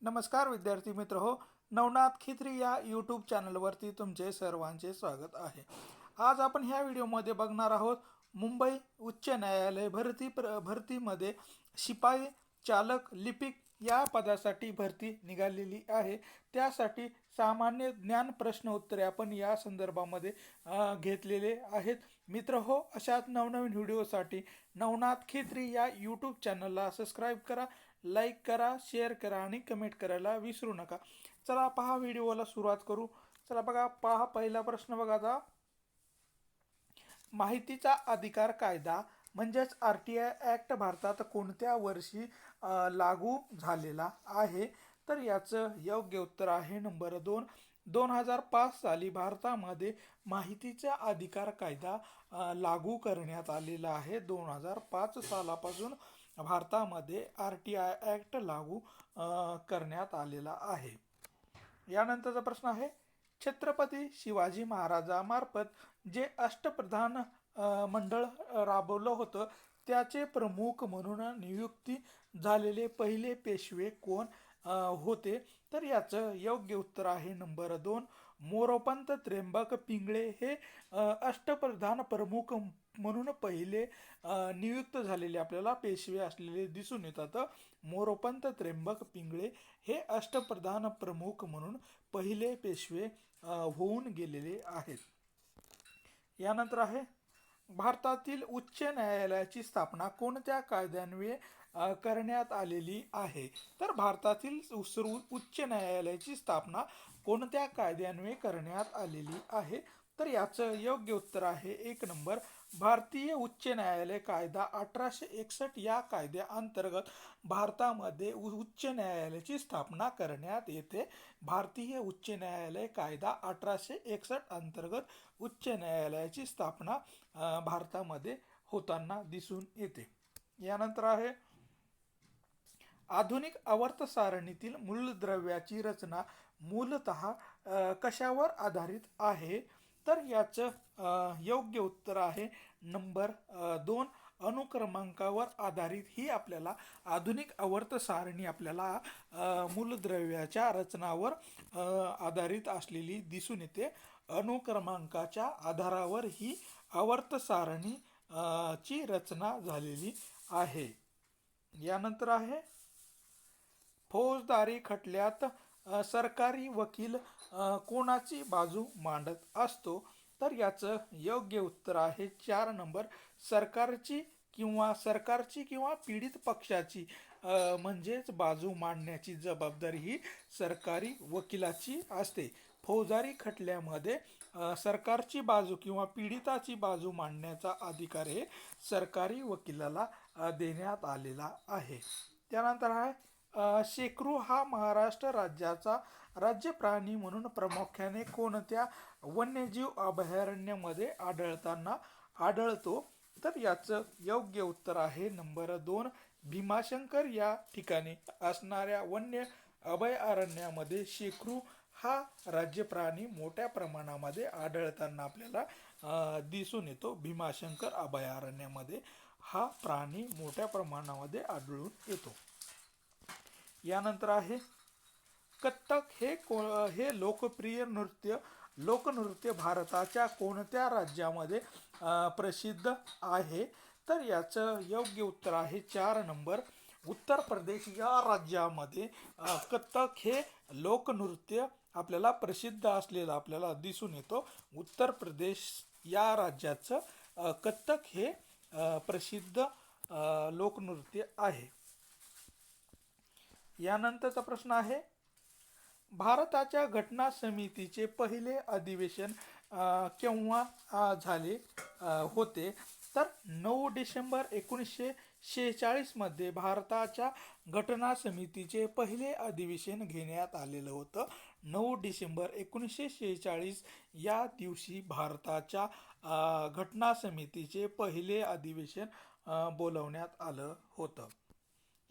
नमस्कार विद्यार्थी मित्र हो. नवनाथ खित्री या यूट्यूब चॅनलवरती तुमचे सर्वांचे स्वागत आहे. आज आपण ह्या व्हिडिओमध्ये बघणार आहोत मुंबई उच्च न्यायालय भरतीमध्ये शिपाई चालक लिपिक या पदासाठी भरती निघालेली आहे. त्यासाठी सामान्य ज्ञान प्रश्न उत्तरे आपण या संदर्भामध्ये घेतलेले आहेत. मित्र हो, अशाच नवनवीन व्हिडिओसाठी नवनाथ खित्री या यूट्यूब चॅनलला सबस्क्राईब करा, लाईक करा, शेअर करा आणि कमेंट करायला विसरू नका. चला पहा, व्हिडिओला सुरुवात करू. चला बघा, पहा पहिला प्रश्न बघा. आता माहितीचा अधिकार कायदा म्हणजेच RTI ॲक्ट भारतात कोणत्या वर्षी लागू झालेला आहे? तर याचं योग्य उत्तर आहे नंबर 2. 2005 साली भारतामध्ये माहितीचा अधिकार कायदा लागू करण्यात आलेला आहे. 2005 सालापासून भारतामध्ये RTI ॲक्ट लागू करण्यात आलेला आहे. यानंतरचा प्रश्न आहे, छत्रपती शिवाजी महाराजांमार्फत जे अष्टप्रधान मंडळ राबवलं होतं त्याचे प्रमुख म्हणून नियुक्ती झालेले पहिले पेशवे कोण होते? तर याचं योग्य उत्तर आहे नंबर 2. मोरोपंत त्र्यंबक पिंगळे हे अष्टप्रधान प्रमुख म्हणून पहिले नियुक्त झालेले आपल्याला पेशवे असलेले दिसून येतात. मोरोपंत त्र्यंबक पिंगळे हे अष्टप्रधान प्रमुख म्हणून पहिले पेशवे होऊन गेलेले आहेत. यानंतर आहे, भारतातील उच्च न्यायालयाची स्थापना कोणत्या कायद्यान्वये करण्यात आलेली आहे? तर भारतातील उच्च न्यायालयाची स्थापना कोणत्या कायद्यान्वये करण्यात आलेली आहे? तर याचं योग्य उत्तर आहे 1 नंबर, भारतीय उच्च न्यायालय कायदा 1861 या कायद्याअंतर्गत भारतामध्ये उच्च न्यायालयाची स्थापना करण्यात येते. भारतीय उच्च न्यायालय कायदा 1861 अंतर्गत उच्च न्यायालयाची स्थापना भारतामध्ये होताना दिसून येते. यानंतर आहे, आधुनिक आवर्त सारणीतील मूलद्रव्याची रचना मूलतः कशावर आधारित आहे? तर याचं योग्य उत्तर आहे नंबर 2, अनुक्रमांकावर आधारित ही आपल्याला आधुनिक आवर्त सारणी आपल्याला मूलद्रव्याच्या रचनावर आधारित असलेली दिसून येते. अनुक्रमांकाच्या आधारावर ही आवर्त सारणी ची रचना झालेली आहे. यानंतर आहे, फौजदारी खटल्यात सरकारी वकील कोणाची बाजू मांडत असतो? तर याचं योग्य उत्तर आहे 4 नंबर, सरकारची किंवा पीडित पक्षाची म्हणजेच बाजू मांडण्याची जबाबदारी ही सरकारी वकिलाची असते. फौजदारी खटल्यामध्ये सरकारची बाजू किंवा पीडिताची बाजू मांडण्याचा अधिकार हे सरकारी वकिलाला देण्यात आलेला आहे. त्यानंतर आहे, शेकरू हा महाराष्ट्र राज्याचा राज्य प्राणी म्हणून प्रामुख्याने कोणत्या वन्यजीव अभयारण्यामध्ये आढळतो? तर याचं योग्य उत्तर आहे नंबर 2, भीमाशंकर या ठिकाणी असणाऱ्या वन्य अभयारण्यामध्ये शेकरू हा राज्य प्राणी मोठ्या प्रमाणामध्ये आढळताना आपल्याला दिसून येतो. भीमाशंकर अभयारण्यामध्ये हा प्राणी मोठ्या प्रमाणामध्ये आढळून येतो. यानंतर आहे, कथ्थक हे लोकप्रिय लोकनृत्य भारताच्या कोणत्या राज्यामध्ये प्रसिद्ध आहे? तर याचं योग्य उत्तर आहे 4 नंबर, उत्तर प्रदेश या राज्यामध्ये कथ्थक हे लोकनृत्य आपल्याला प्रसिद्ध असलेलं आपल्याला दिसून येतो. उत्तर प्रदेश या राज्याचं कथ्थक हे प्रसिद्ध लोकनृत्य आहे. यानंतरचा प्रश्न आहे, भारताच्या घटना समितीचे पहिले अधिवेशन केव्हा झाले होते? तर 9 डिसेंबर 1946 मध्ये भारताच्या घटना समितीचे पहिले अधिवेशन घेण्यात आलेलं होतं. 9 डिसेंबर 1946 या दिवशी भारताच्या घटना समितीचे पहिले अधिवेशन बोलवण्यात आलं होतं.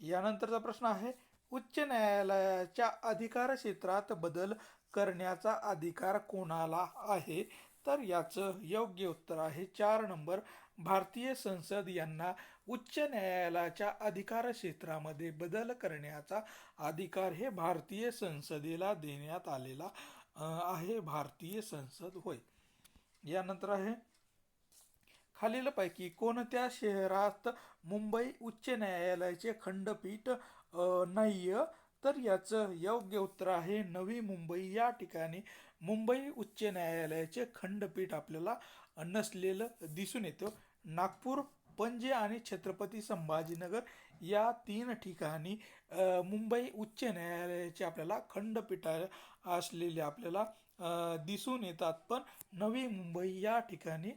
यानंतरचा प्रश्न आहे, उच्च न्यायालयाच्या अधिकार क्षेत्रात बदल करण्याचा अधिकार कोणाला आहे? तर याचं योग्य उत्तर आहे 4 नंबर, भारतीय संसद यांना उच्च न्यायालयाच्या अधिकार क्षेत्रामध्ये बदल करण्याचा अधिकार हे भारतीय संसदेला देण्यात आलेला आहे. भारतीय संसद होय. यानंतर आहे खालीलपैकी कोणत्या शहरात मुंबई उच्च न्यायालयाचे खंडपीठ नाहीये? तर याचं योग्य उत्तर आहे नवी मुंबई. या ठिकाणी मुंबई उच्च न्यायालयाचे खंडपीठ आपल्याला नसलेलं दिसून येतं. नागपूर, पणजी आणि छत्रपती संभाजीनगर या 3 ठिकाणी मुंबई उच्च न्यायालयाचे आपल्याला खंडपीठ असलेले आपल्याला दिसून येतात, पण नवी मुंबई या ठिकाणी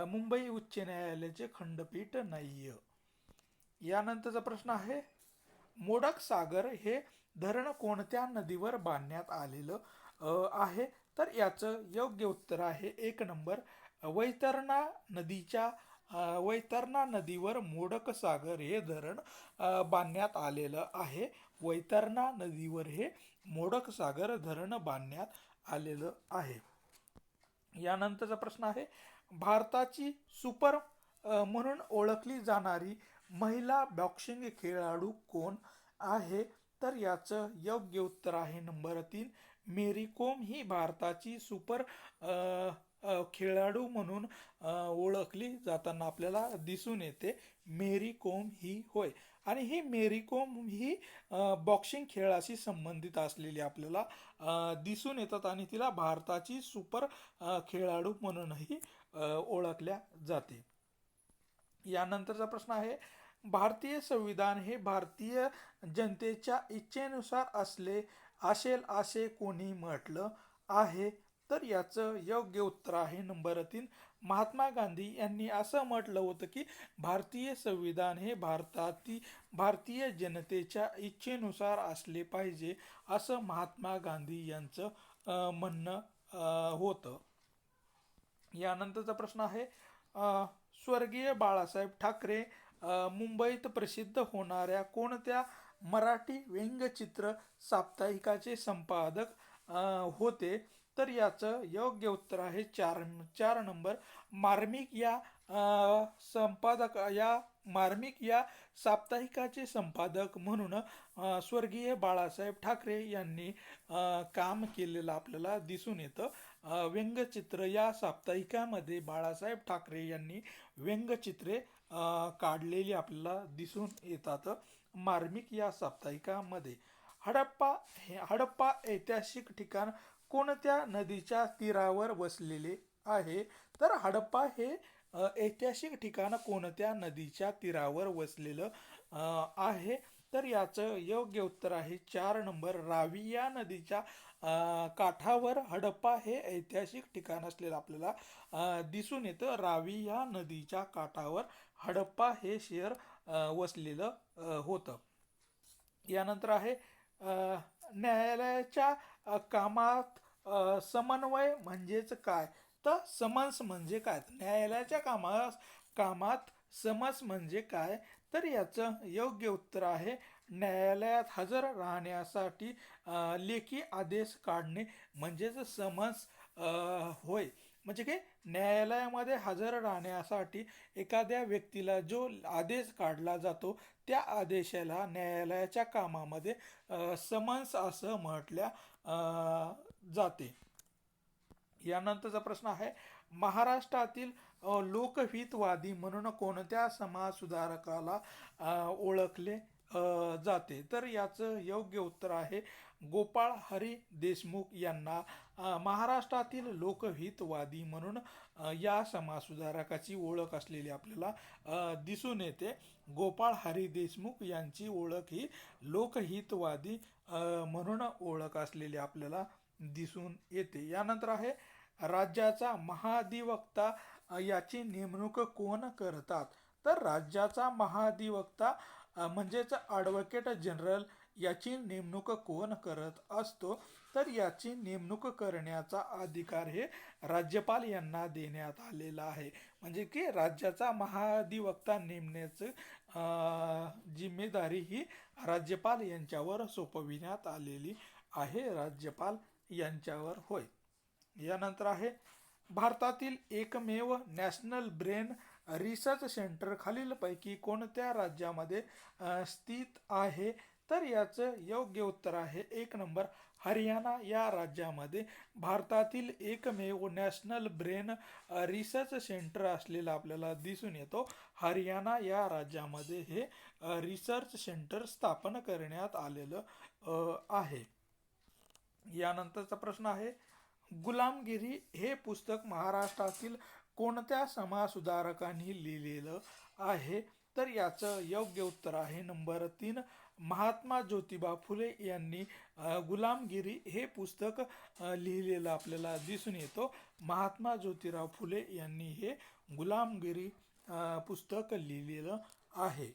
मुंबई उच्च न्यायालयाचे खंडपीठ नाहीये. यानंतरचा प्रश्न आहे मोडक सागर हे धरण कोणत्या नदीवर बांधण्यात आलेलं आहे? तर याचं योग्य उत्तर आहे 1 नंबर वैतरणा नदीवर मोडक सागर हे धरण बांधण्यात आलेलं आहे. वैतरणा नदीवर हे मोडक सागर धरण बांधण्यात आलेलं आहे. यानंतरचा प्रश्न आहे भारताची सुपर म्हणून ओळखली जाणारी महिला बॉक्सिंग खेळाडू कोण आहे? तर याचं योग्य उत्तर आहे नंबर 3 मेरी कोम ही भारताची सुपर खेळाडू म्हणून ओळखली जाताना आपल्याला दिसून येते. मेरी कोम ही होय. आणि ही मेरी कोम ही बॉक्सिंग खेळाशी संबंधित असलेली आपल्याला दिसून येतात आणि तिला भारताची सुपर खेळाडू म्हणूनही ओळखल्या जाते. यानंतरचा प्रश्न आहे भारतीय संविधान हे भारतीय जनतेच्या इच्छेनुसार असेल असे कोणी म्हटलं आहे? तर याचं योग्य उत्तर आहे नंबर 3 महात्मा गांधी यांनी असं म्हटलं होतं की भारतीय संविधान हे भारतीय जनतेच्या इच्छेनुसार असले पाहिजे, असं महात्मा गांधी यांचं म्हणणं होतं. यानंतरचा प्रश्न आहे स्वर्गीय बाळासाहेब ठाकरे मुंबईत प्रसिद्ध होणाऱ्या कोणत्या मराठी व्यंगचित्र साप्ताहिकाचे संपादक होते? तर याचं योग्य उत्तर आहे 4 नंबर मार्मिक या साप्ताहिकाचे संपादक म्हणून स्वर्गीय बाळासाहेब ठाकरे यांनी काम केलेलं आपल्याला दिसून येतं. व्यंगचित्र या साप्ताहिकामध्ये बाळासाहेब ठाकरे यांनी व्यंगचित्रे काढलेली आपल्याला दिसून येतात मार्मिक या साप्ताहिकामध्ये. हडप्पा ऐतिहासिक ठिकाण कोणत्या नदीच्या तीरावर वसलेले आहे? तर हडप्पा हे ऐतिहासिक ठिकाण कोणत्या नदीच्या तीरावर वसलेलं आहे? तर याचं योग्य उत्तर आहे 4 नंबर रावी या नदीच्या काठावर हडप्पा हे ऐतिहासिक ठिकाण असलेलं आपल्याला दिसून येतं. रावी या नदीच्या काठावर हडप्पा हे शहर वसलेलं होतं. यानंतर आहे न्यायालयाच्या कामात समन्वय म्हणजेच काय? तर समन्स म्हणजे काय? न्यायालयाच्या कामात समन्स म्हणजे काय? तर याचं योग्य उत्तर आहे न्यायालयात हजर राहण्यासाठी लेखी आदेश काढणे म्हणजेच समन्स होय. म्हणजे की न्यायालयामध्ये हजर राहण्यासाठी एखाद्या व्यक्तीला जो आदेश काढला जातो त्या आदेशाला न्यायालयाच्या कामामध्ये समन्स असं म्हटल्या जाते. यानंतरचा प्रश्न आहे महाराष्ट्रातील लोकहितवादी म्हणून कोणत्या समाजसुधारकाला ओळखले जाते? तर याचं योग्य उत्तर आहे गोपाळ हरी देशमुख यांना महाराष्ट्रातील लोकहितवादी म्हणून या समाजसुधारकाची ओळख असलेली आपल्याला दिसून येते. गोपाळ हरी देशमुख यांची ओळख ही लोकहितवादी म्हणून ओळख असलेली आपल्याला दिसून येते. यानंतर आहे राज्याचा महाधिवक्ता याची नेमणूक कोण करतात? तर राज्याचा महाधिवक्ता म्हणजेच ॲडव्होकेट जनरल याची नेमणूक कोण करत असतो? तर याची नेमणूक करण्याचा अधिकार हे राज्यपाल यांना देण्यात आलेला आहे. म्हणजे की राज्याचा महाधिवक्ता नेमण्याची जिम्मेदारी ही राज्यपाल यांच्यावर सोपविण्यात आलेली आहे. राज्यपाल यांच्यावर होय. यानंतर आहे भारतातील एकमेव नॅशनल ब्रेन रिसर्च सेंटर खालीलपैकी कोणत्या राज्यामध्ये स्थित आहे? तर याचं योग्य उत्तर आहे 1 नंबर हरियाणा या राज्यामध्ये भारतातील एकमेव नॅशनल ब्रेन रिसर्च सेंटर असलेला आपल्याला दिसून येतो. हरियाणा या राज्यामध्ये हे रिसर्च सेंटर स्थापन करण्यात आलेलं आहे. यानंतरचा प्रश्न आहे, गुलामगिरी हे पुस्तक महाराष्ट्रातील कोणत्या समाजसुधारकांनी लिहिलेलं आहे? तर याचं योग्य उत्तर आहे नंबर 3 महात्मा ज्योतिबा फुले यांनी गुलामगिरी हे पुस्तक लिहिलेलं आपल्याला दिसून येतो. महात्मा ज्योतिराव फुले यांनी हे गुलामगिरी पुस्तक लिहिलेलं आहे.